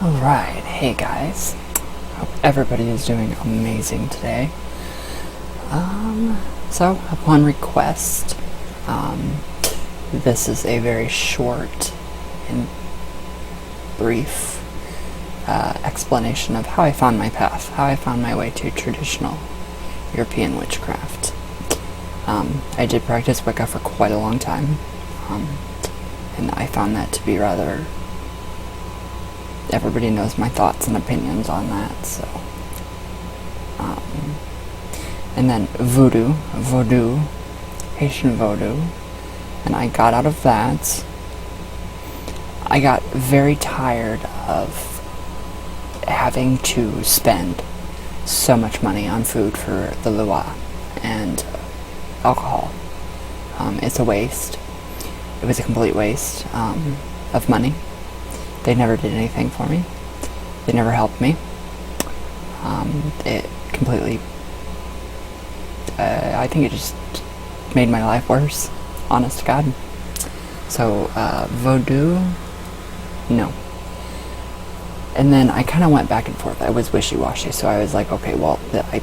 Alright, hey guys. Hope everybody is doing amazing today. So, upon request, this is a very short and brief explanation of how I found my path, how I found my way to traditional European witchcraft. I did practice Wicca for quite a long time, and I found that to be rather... Everybody knows my thoughts and opinions on that, so... and then voodoo, Haitian voodoo, and I got out of that. I got very tired of having to spend so much money on food for the luau and alcohol. It's a waste. It was a complete waste of money. They never did anything for me. They never helped me. It completely... I think it just made my life worse, honest to God. So, voodoo? No. And then I kind of went back and forth. I was wishy-washy, so I was like, okay, well, I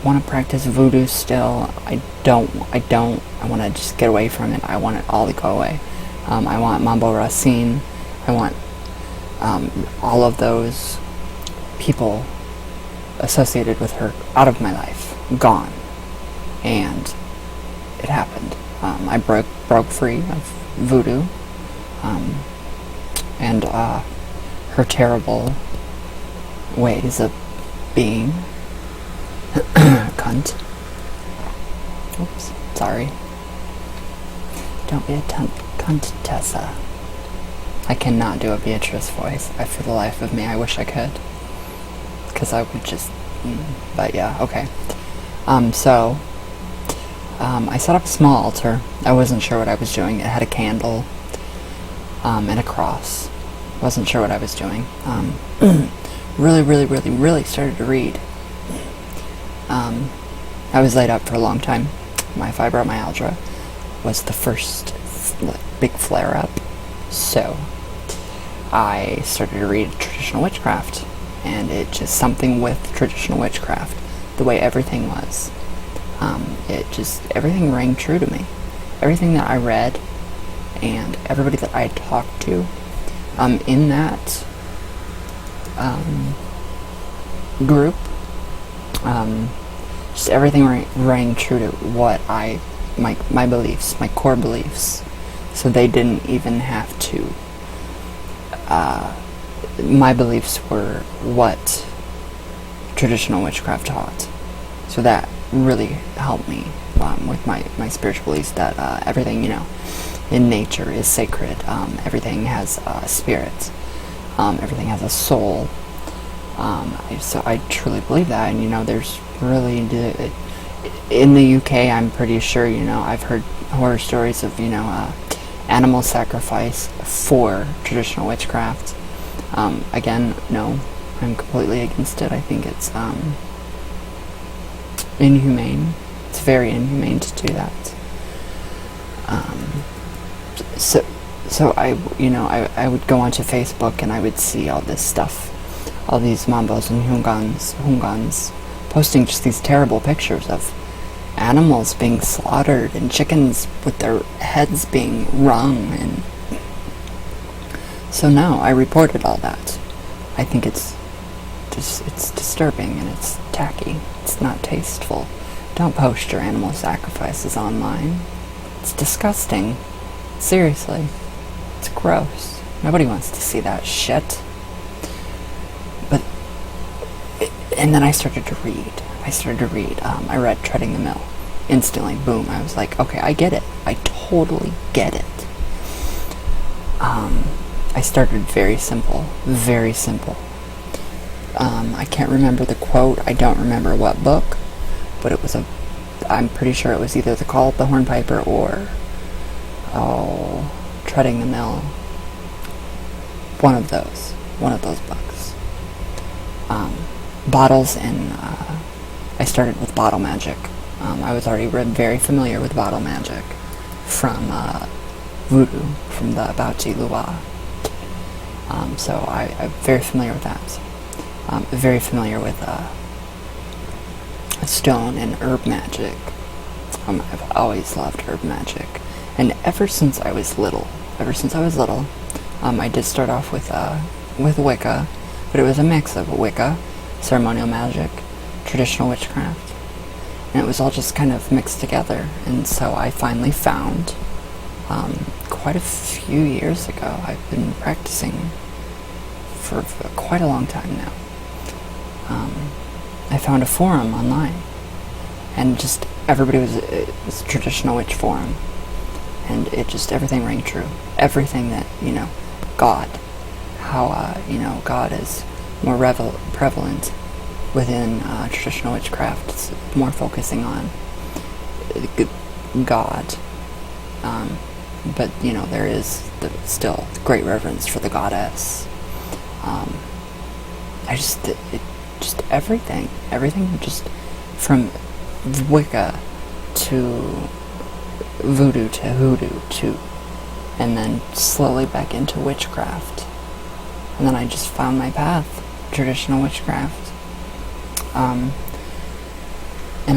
want to practice voodoo still. I want to just get away from it. I want it all to go away. I want Mambo Racine. I want all of those people associated with her out of my life, gone. And it happened. I broke free of voodoo, and her terrible ways of being. Cunt. Oops, sorry. Don't be a cunt, Tessa. I cannot do a Beatrice voice. For the life of me, I wish I could. Because I would just... but yeah, okay. So... I set up a small altar. I wasn't sure what I was doing. It had a candle, and a cross. Wasn't sure what I was doing. Really started to read. I was laid up for a long time. My fibromyalgia was the first big flare-up. So, I started to read traditional witchcraft, and it just something with traditional witchcraft, the way everything was. Everything rang true to me. Everything that I read, and everybody that I talked to, in that group, just everything rang true to what my beliefs, my core beliefs. So they didn't even have to, my beliefs were what traditional witchcraft taught. So that really helped me with my spiritual beliefs that everything, in nature is sacred. Everything has a spirit. Everything has a soul. So I truly believe that, and there's really... in the UK, I'm pretty sure, I've heard horror stories of, animal sacrifice for traditional witchcraft. Again, no, I'm completely against it. I think it's inhumane. It's very inhumane to do that. So I would go onto Facebook and I would see all this stuff, all these Mambos and Hungans posting just these terrible pictures of animals being slaughtered and chickens with their heads being wrung, and so now I reported all that. I think it's disturbing and it's tacky. It's not tasteful. Don't post your animal sacrifices online. It's disgusting. Seriously. It's gross. Nobody wants to see that shit. And then I started to read. I read Treading the Mill. Instantly, boom, I was like, okay, I get it. I totally get it. I started very simple. I can't remember the quote. I don't remember what book, but I'm pretty sure it was either The Call of the Hornpiper or, Treading the Mill. One of those books. Bottles, and I started with bottle magic. I was already very familiar with bottle magic from voodoo, from the Bao Luau. So I'm very familiar with that. Very familiar with stone and herb magic. I've always loved herb magic, and ever since I was little, I did start off with Wicca, but it was a mix of Wicca, ceremonial magic, traditional witchcraft, and it was all just kind of mixed together. And so I finally found, quite a few years ago, I've been practicing for quite a long time now. I found a forum online, and just everybody was a traditional witch forum, and it just, everything rang true. Everything that, God, how, God is more prevalent within traditional witchcraft. It's more focusing on God, but, there is still great reverence for the goddess. Everything just from Wicca to voodoo to hoodoo to, and then slowly back into witchcraft. And then I just found my path, traditional witchcraft. And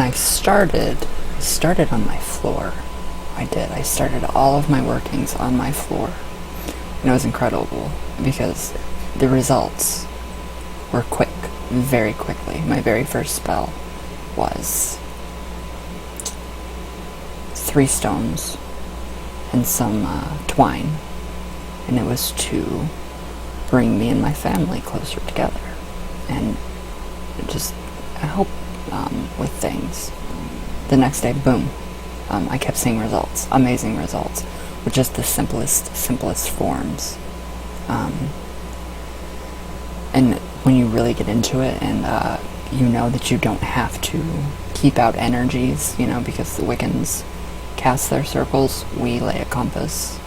I started on my floor. I started all of my workings on my floor. And it was incredible because the results were quick, very quickly. My very first spell was 3 stones and some twine, and it was to bring me and my family closer together and just help with things. The next day, boom, I kept seeing results, amazing results, with just the simplest forms. And when you really get into it, and you know that you don't have to keep out energies, because the Wiccans cast their circles, we lay a compass.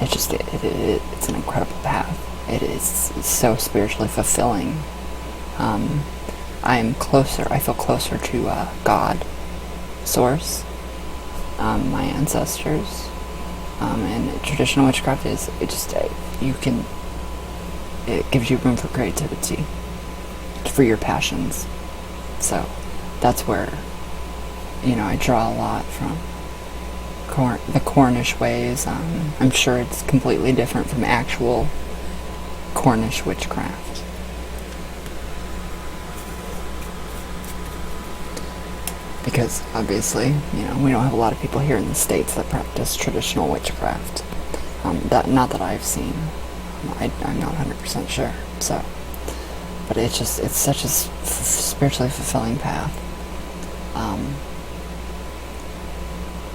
It's an incredible path. It is so spiritually fulfilling. I feel closer to God, Source, my ancestors, and traditional witchcraft it gives you room for creativity, for your passions. So that's where, I draw a lot from the Cornish ways. I'm sure it's completely different from actual Cornish witchcraft. Because obviously, we don't have a lot of people here in the States that practice traditional witchcraft. Not that I've seen. I'm not 100% sure. So, but it's such a spiritually fulfilling path.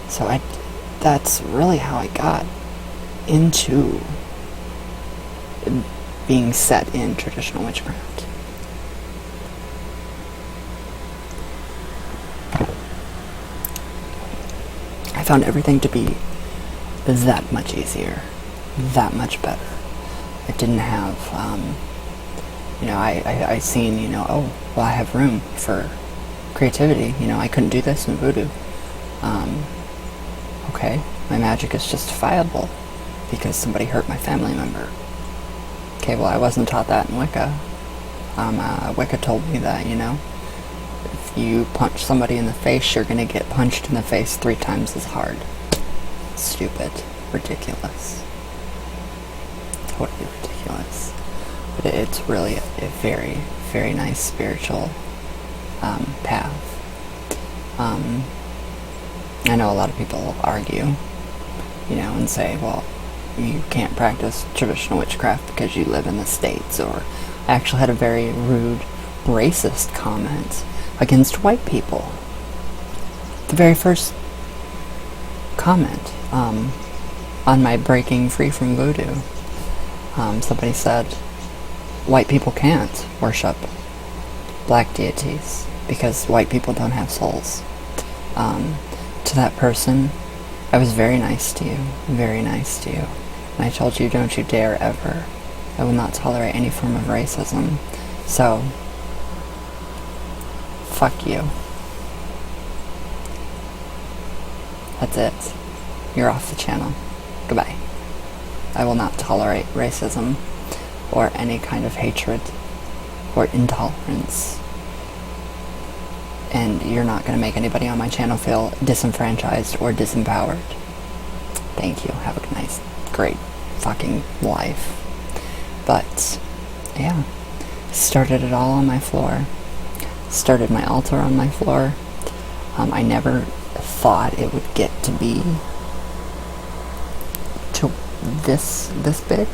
So that's really how I got into being set in traditional witchcraft. I found everything to be that much easier, that much better. I didn't have, I seen, I have room for creativity. I couldn't do this in voodoo. Okay, my magic is justifiable because somebody hurt my family member. Okay, well, I wasn't taught that in Wicca. Wicca told me that, if you punch somebody in the face, you're going to get punched in the face 3 times as hard. Stupid. Ridiculous. Totally ridiculous. But it's really a very, very nice spiritual path. I know a lot of people argue, and say, well, you can't practice traditional witchcraft because you live in the States, or I actually had a very rude, racist comment against white people. The very first comment on my breaking free from voodoo, somebody said, white people can't worship black deities because white people don't have souls. To that person, I was very nice to you, very nice to you. And I told you, don't you dare ever. I will not tolerate any form of racism. So, fuck you. That's it. You're off the channel. Goodbye. I will not tolerate racism or any kind of hatred or intolerance. And you're not going to make anybody on my channel feel disenfranchised or disempowered. Thank you. Have a nice, great fucking life. But, yeah. Started it all on my floor. Started my altar on my floor. I never thought it would get to be to this big.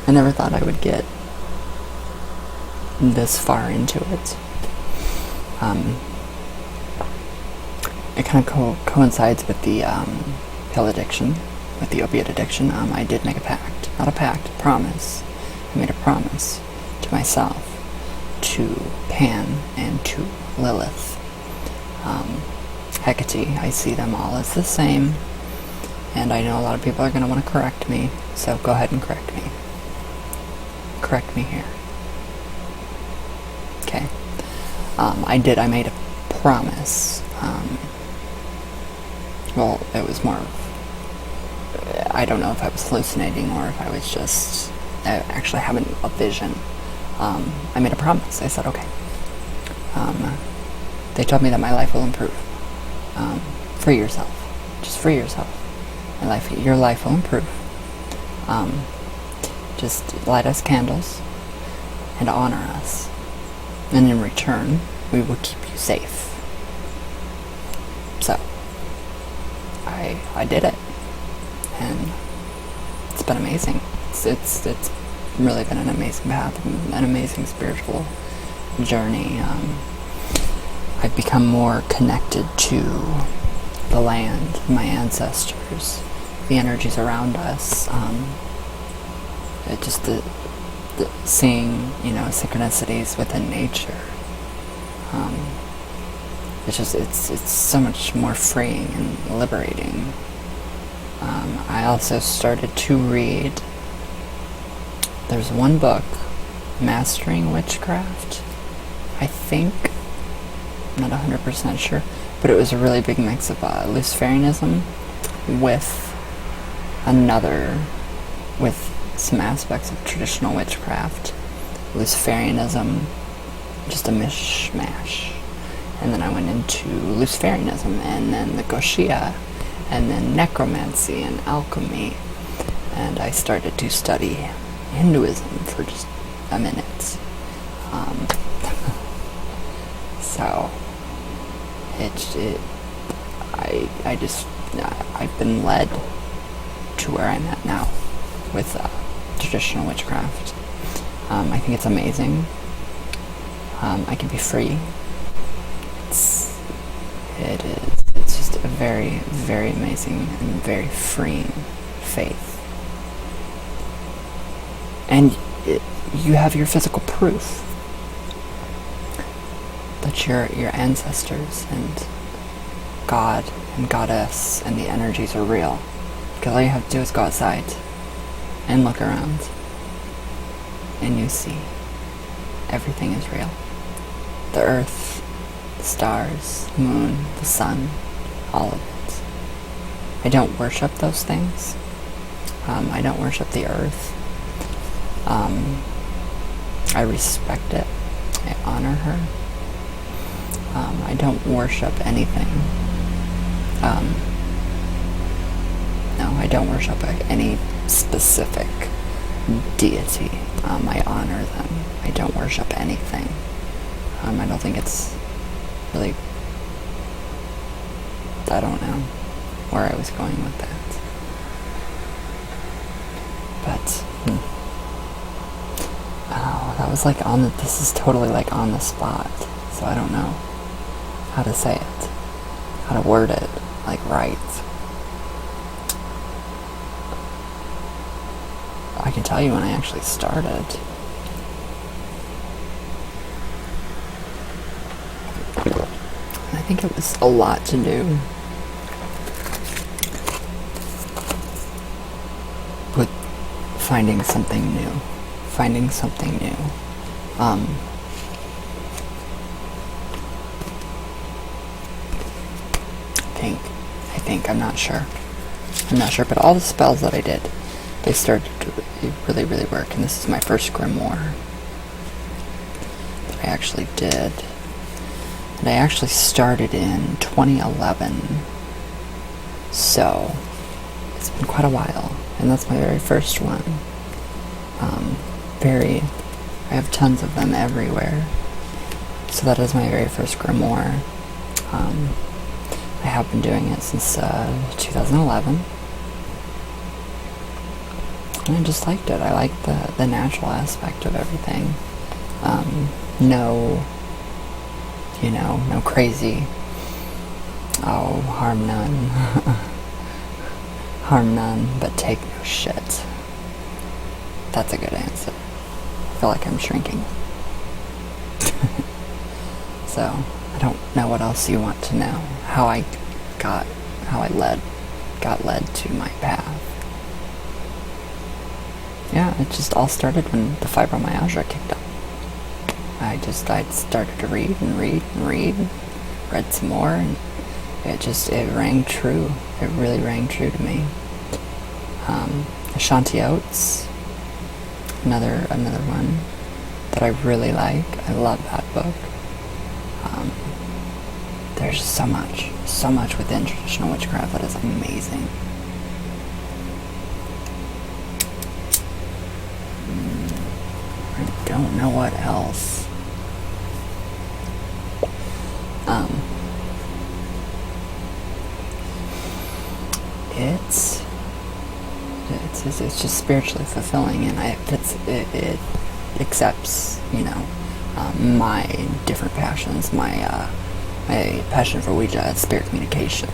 I never thought I would get this far into it. It kind of coincides with the pill addiction, with the opiate addiction. I did make a pact. Not a pact, a promise. I made a promise to myself, to Pan, and to Lilith. Hecate, I see them all as the same, and I know a lot of people are going to want to correct me, so go ahead and correct me. Correct me here. Okay. I made a promise. Well, it was more of, I don't know if I was hallucinating or if I was just actually having a vision. I made a promise. I said, okay. They told me that my life will improve. Free yourself. Just free yourself. Your life will improve. Just light us candles and honor us. And in return, we will keep you safe. So, I did it. And it's been amazing. It's really been an amazing path, an amazing spiritual journey. I've become more connected to the land, my ancestors, the energies around us. Just the seeing, synchronicities within nature. It's so much more freeing and liberating. I also started to read. There's one book, Mastering Witchcraft, I think. I'm not 100% sure, but it was a really big mix of Luciferianism with some aspects of traditional witchcraft. Luciferianism, just a mishmash. And then I went into Luciferianism, and then the Goshia, and then necromancy and alchemy. And I started to study Hinduism for just a minute. So I've been led to where I'm at now with traditional witchcraft. I think it's amazing. I can be free. It's just a very, very amazing and very freeing faith. And you have your physical proof that your ancestors and God and Goddess and the energies are real. Because all you have to do is go outside and look around, and you see everything is real. The earth, the stars, the moon, the sun, all of it. I don't worship those things. I don't worship the earth. I respect it. I honor her. I don't worship anything. No, I don't worship any specific deity. I honor them. I don't worship anything. I don't think it's really... I don't know where I was going with that. But... Oh, that was like on the... This is totally like on the spot. So I don't know how to say it. How to word it. Like right. I can tell you when I actually started. I think it was a lot to do with finding something new. Finding something new. I think, I'm not sure. I'm not sure, but all the spells that I did, they started to really, really work. And this is my first grimoire that I actually did. And I actually started in 2011. So, it's been quite a while. And that's my very first one. I have tons of them everywhere. So that is my very first grimoire. I have been doing it since 2011. And I just liked it. I liked the natural aspect of everything. No crazy, harm none. Harm none, but take no shit. That's a good answer. I feel like I'm shrinking. So, I don't know what else you want to know. How I got led to my path. Yeah, it just all started when the fibromyalgia kicked up. I started to read, read some more, and it rang true. It really rang true to me. Ashanti Oates, another one that I really like. I love that book. There's so much within traditional witchcraft that is amazing. I don't know what else. It's just spiritually fulfilling, and it accepts, my different passions, my passion for Ouija, spirit communication,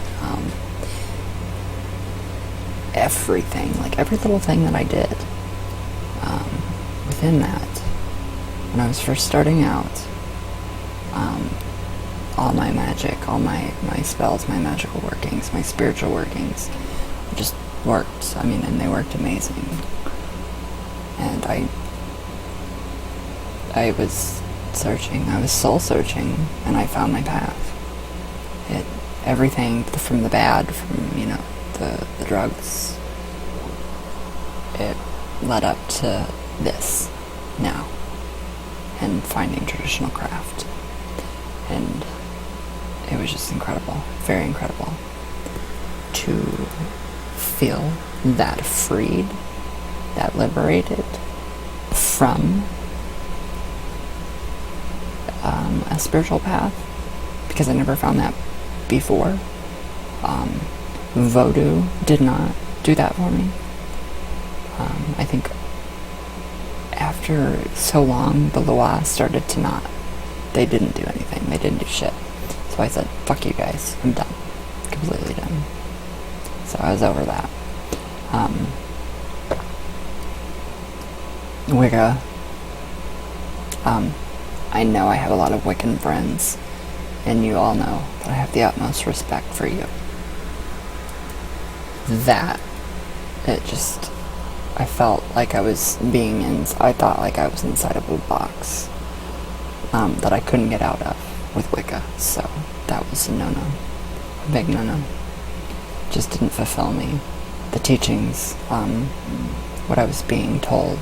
everything, like every little thing that I did, within that, when I was first starting out, all my magic, all my spells, my magical workings, my spiritual workings, just worked. And they worked amazing. And I was searching, I was soul searching, and I found my path. Everything from the bad, from, the drugs, it led up to this now, and finding traditional craft. And it was just incredible, very incredible to feel that freed, that liberated from a spiritual path, because I never found that before. Voodoo did not do that for me. I think after so long, the Loa started to not. They didn't do anything. They didn't do shit. So I said, fuck you guys. I'm done. Completely done. So I was over that. Wicca. I know I have a lot of Wiccan friends, and you all know that I have the utmost respect for you. I felt like I was I thought like I was inside of a box, that I couldn't get out of with Wicca, so that was a no-no. A big no-no. Just didn't fulfill me. The teachings, what I was being told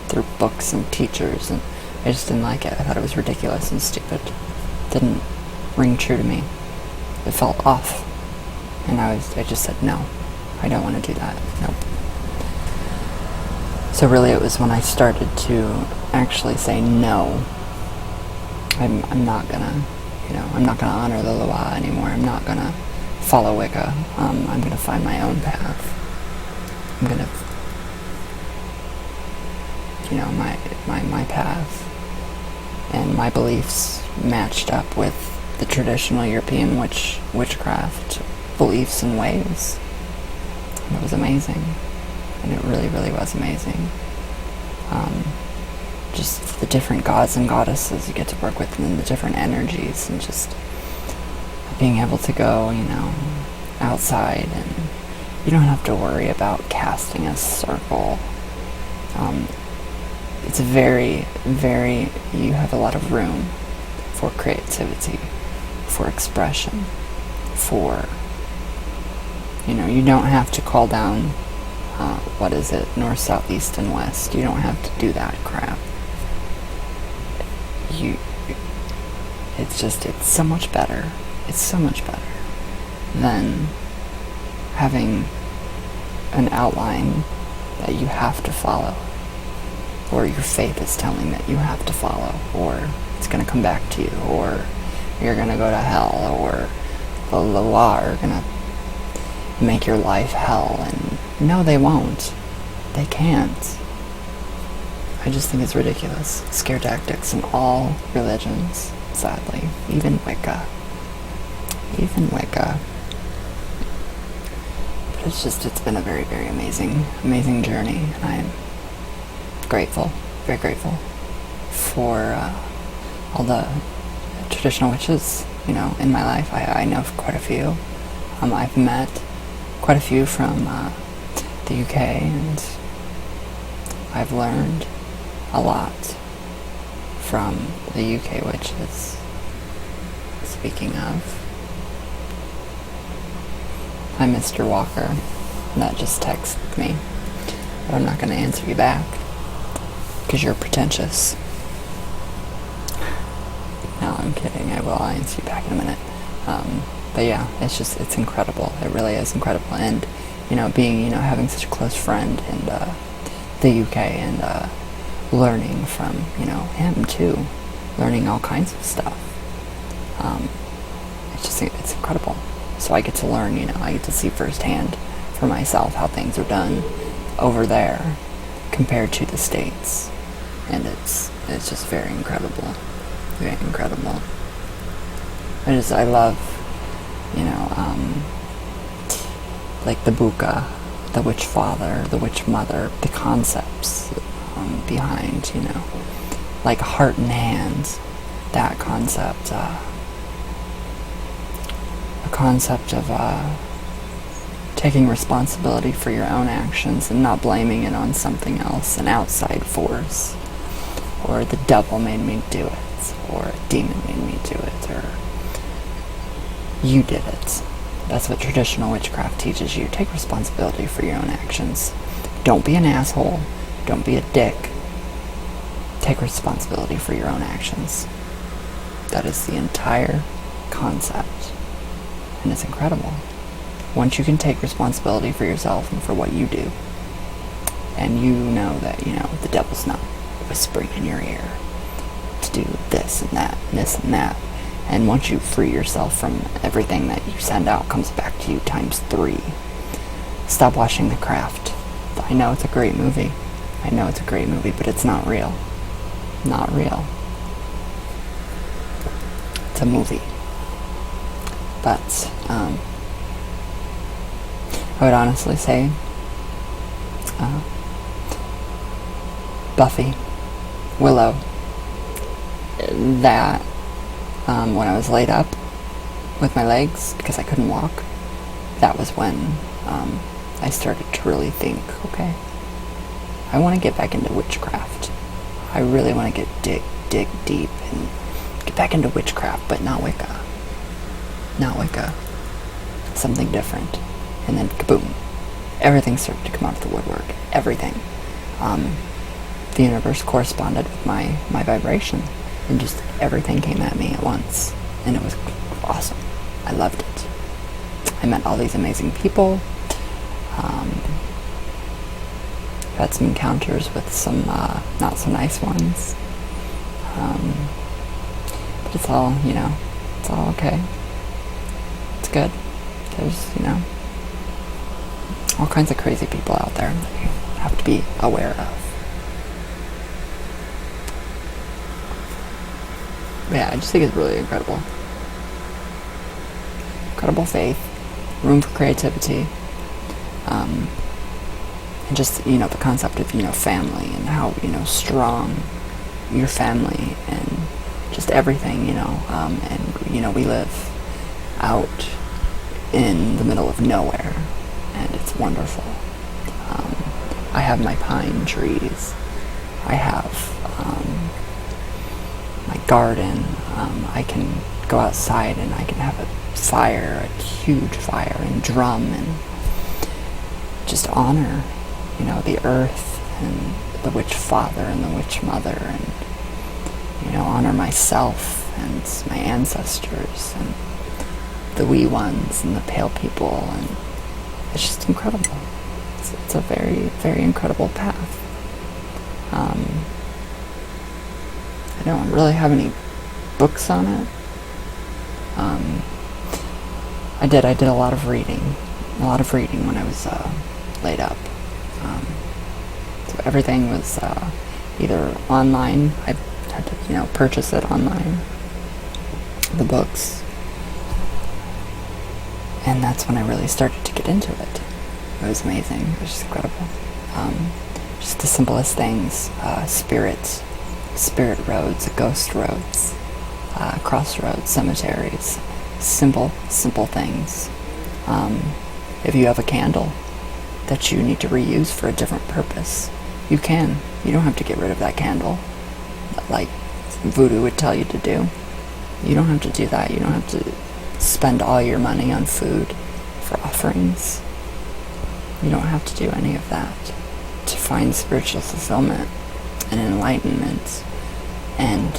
through books and teachers, and I just didn't like it. I thought it was ridiculous and stupid. Didn't ring true to me. It felt off. And I just said, no, I don't want to do that. Nope. So really it was when I started to actually say no. I'm not gonna, I'm not gonna honor the Loa anymore. I'm not gonna follow Wicca. I'm gonna find my own path. I'm gonna, my path and my beliefs matched up with the traditional European witchcraft beliefs and ways. And it was amazing. And it really, really was amazing. Just the different gods and goddesses you get to work with, and the different energies, and just being able to go, outside, and you don't have to worry about casting a circle. It's very, very, you have a lot of room for creativity, for expression, for, You don't have to call down, what is it, north, south, east, and west. You don't have to do that crap. It's so much better. It's so much better than having an outline that you have to follow, or your faith is telling that you have to follow, or it's going to come back to you, or you're going to go to hell, or the law are going to make your life hell. And no, they won't. They can't. I just think it's ridiculous. Scare tactics in all religions, sadly. Even Wicca. But it's been a very, very amazing journey. And I'm grateful, very grateful for all the traditional witches, in my life. I know quite a few. I've met quite a few from the UK, and I've learned a lot from the UK witches. Speaking of, hi Mr. Walker, that just texted me, but I'm not going to answer you back because you're pretentious. No, I'm kidding. I'll answer you back in a minute. But yeah, it's incredible. It really is incredible. And, having such a close friend in the UK, and learning from, him too, learning all kinds of stuff. It's incredible. So I get to learn, I get to see firsthand for myself how things are done over there compared to the States. And it's just very incredible. Very incredible. I love, like the Buka, the witch father, the witch mother, the concepts behind, like heart and hands, that concept, a concept of taking responsibility for your own actions and not blaming it on something else, an outside force, or the devil made me do it, or a demon made me do it, or you did it. That's what traditional witchcraft teaches you. Take responsibility for your own actions. Don't be an asshole. Don't be a dick. Take responsibility for your own actions. That is the entire concept. And it's incredible. Once you can take responsibility for yourself and for what you do, and you know that, the devil's not whispering in your ear to do this and that and this and that. And once you free yourself from everything that you send out comes back to you times 3. Stop watching The Craft. I know it's a great movie. But it's not real. Not real. It's a movie. But, I would honestly say, Buffy, Willow, that, when I was laid up with my legs because I couldn't walk, that was when I started to really think, okay, I want to get back into witchcraft. I really want to dig deep and get back into witchcraft, but not Wicca. Not Wicca. Something different. And then kaboom. Everything started to come out of the woodwork. Everything. The universe corresponded with my vibration. And just everything came at me at once. And it was awesome. I loved it. I met all these amazing people. Had some encounters with some not so nice ones. But it's all, it's all okay. It's good. There's, all kinds of crazy people out there that you have to be aware of. But yeah, I just think it's really incredible. Incredible faith, room for creativity, and just, the concept of, family and how, strong your family and just everything, and, we live out in the middle of nowhere, and it's wonderful. I have my pine trees. I have my garden. I can go outside and I can have a fire, a huge fire, and drum and just honor, the earth and the witch father and the witch mother, and, honor myself and my ancestors and the wee ones and the pale people, and it's just incredible. It's a very, very incredible path. I don't really have any books on it. I did a lot of reading when I was laid up. So everything was either online. I had to, purchase it online, the books, and that's when I really started to get into it. It was amazing. It was just incredible. Just the simplest things: spirit roads, ghost roads, crossroads, cemeteries. Simple things. If you have a candle that you need to reuse for a different purpose, you can. You don't have to get rid of that candle like voodoo would tell you to do. You don't have to do that. You don't have to spend all your money on food for offerings. You don't have to do any of that to find spiritual fulfillment and enlightenment. And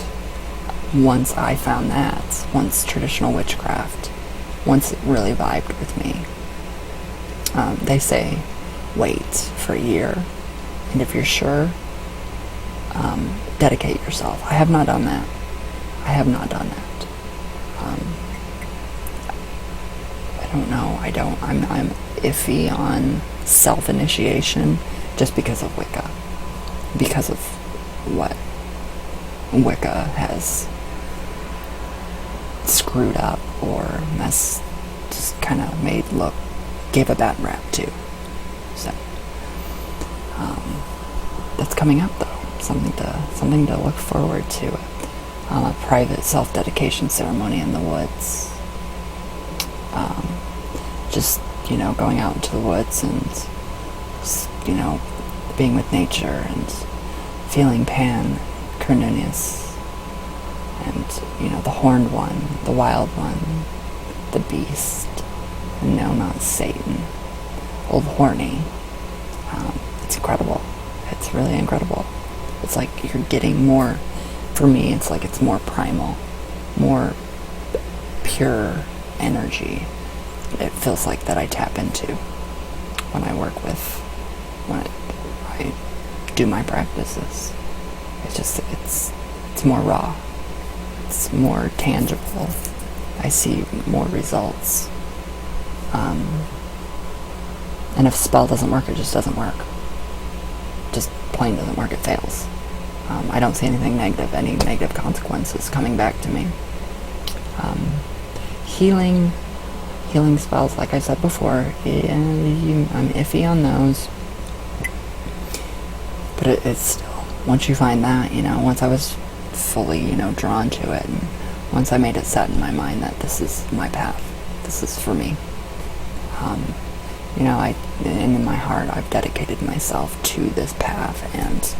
once I found that, once traditional witchcraft, once it really vibed with me, they say wait for a year, and if you're sure, dedicate yourself. I have not done that. I don't know. I'm iffy on self-initiation just because of Wicca. Because of what Wicca has screwed up or just kind of gave a bad rap to. So, that's coming up though. Something to look forward to. A private self-dedication ceremony in the woods. Just, going out into the woods and, just, being with nature and feeling Pan, Cornelius, and, the horned one, the wild one, the beast, and no, not Satan, old horny. It's incredible. It's really incredible. It's like you're getting more, for me, it's like it's more primal, more pure energy. It feels like that I tap into when I work with, when I do my practices. It's more raw. It's more tangible. I see more results. And if a spell doesn't work, it just doesn't work. Just plain doesn't work, it fails. I don't see anything negative, any negative consequences coming back to me. Healing spells, like I said before, I'm iffy on those. But it's still, once you find that, once I was fully, drawn to it, and once I made it set in my mind that this is my path, this is for me, and in my heart, I've dedicated myself to this path and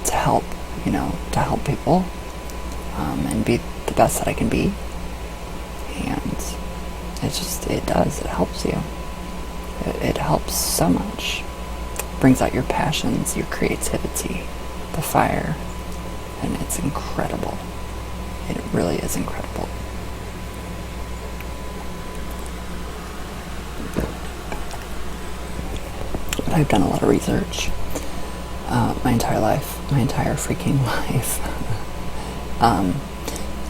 to help people, and be the best that I can be. And it helps you. It helps so much. It brings out your passions, your creativity, the fire, and it's incredible. It really is incredible. But I've done a lot of research my entire freaking life.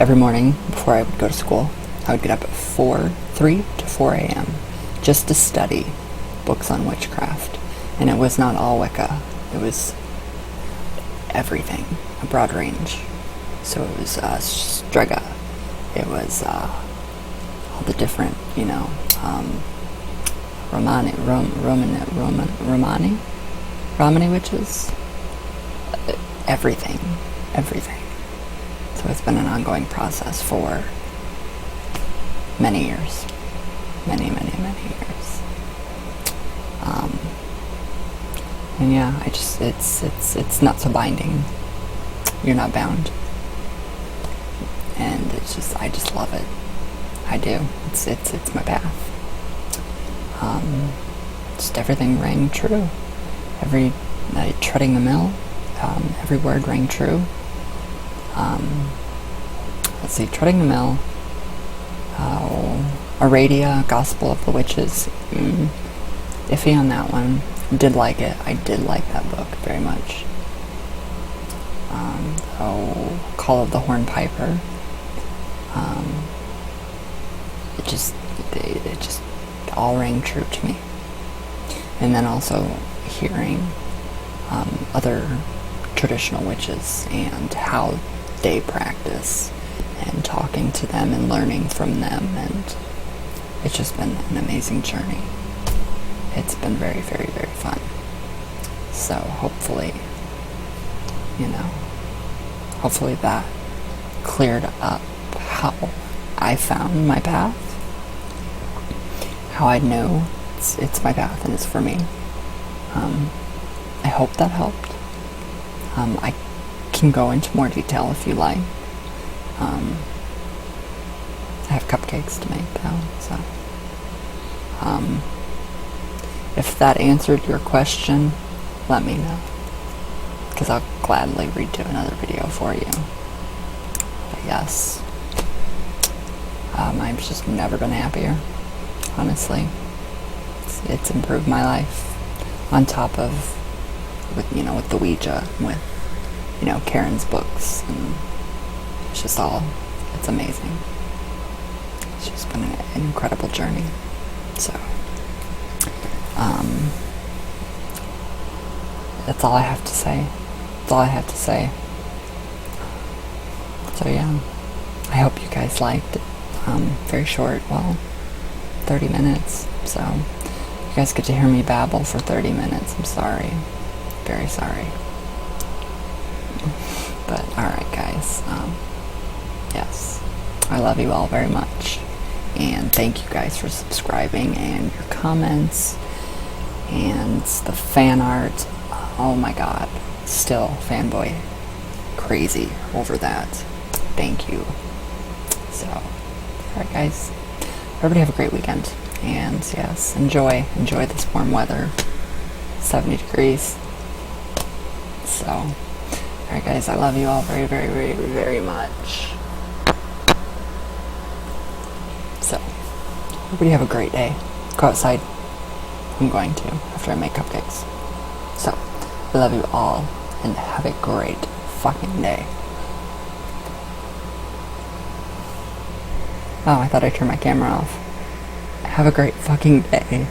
Every morning before I would go to school, I would get up at 3 to 4 a.m. just to study books on witchcraft. And it was not all Wicca. It was everything, a broad range. So it was Strega. It was all the different, Romani witches. Everything. So it's been an ongoing process for many years. Many years. And yeah, it's not so binding. You're not bound. And I just love it. I do. It's my path. just everything rang true. Every night, treading the mill, every word rang true. Let's see, treading the mill, Aradia, Gospel of the Witches, iffy on that one. Did like it. I did like that book very much. Call of the Hornpiper. It just all rang true to me. And then also hearing other traditional witches and how they practice, and talking to them and learning from them, and it's just been an amazing journey. It's been very, very, very fun. So hopefully, hopefully that cleared up how I found my path, how I know it's my path and it's for me. I hope that helped. I can go into more detail if you like. I have cupcakes to make though, so if that answered your question, let me know, because I'll gladly redo another video for you. But yes, I've just never been happier, honestly. It's improved my life, on top of with the Ouija, with Karen's books, and it's amazing. It's just been an incredible journey. So that's all I have to say. So yeah, I hope you guys liked it. Very short, 30 minutes. So you guys get to hear me babble for 30 minutes. I'm sorry. Very sorry. But alright guys, yes, I love you all very much, and thank you guys for subscribing and your comments and the fan art. Oh my god, still fanboy crazy over that. Thank you. So alright guys, everybody have a great weekend, and yes, enjoy this warm weather. 70 degrees. So alright guys, I love you all very, very, very, very much. So everybody have a great day. Go outside. I'm going to, after I make cupcakes. So I love you all, and have a great fucking day. Oh, I thought I turned my camera off. Have a great fucking day.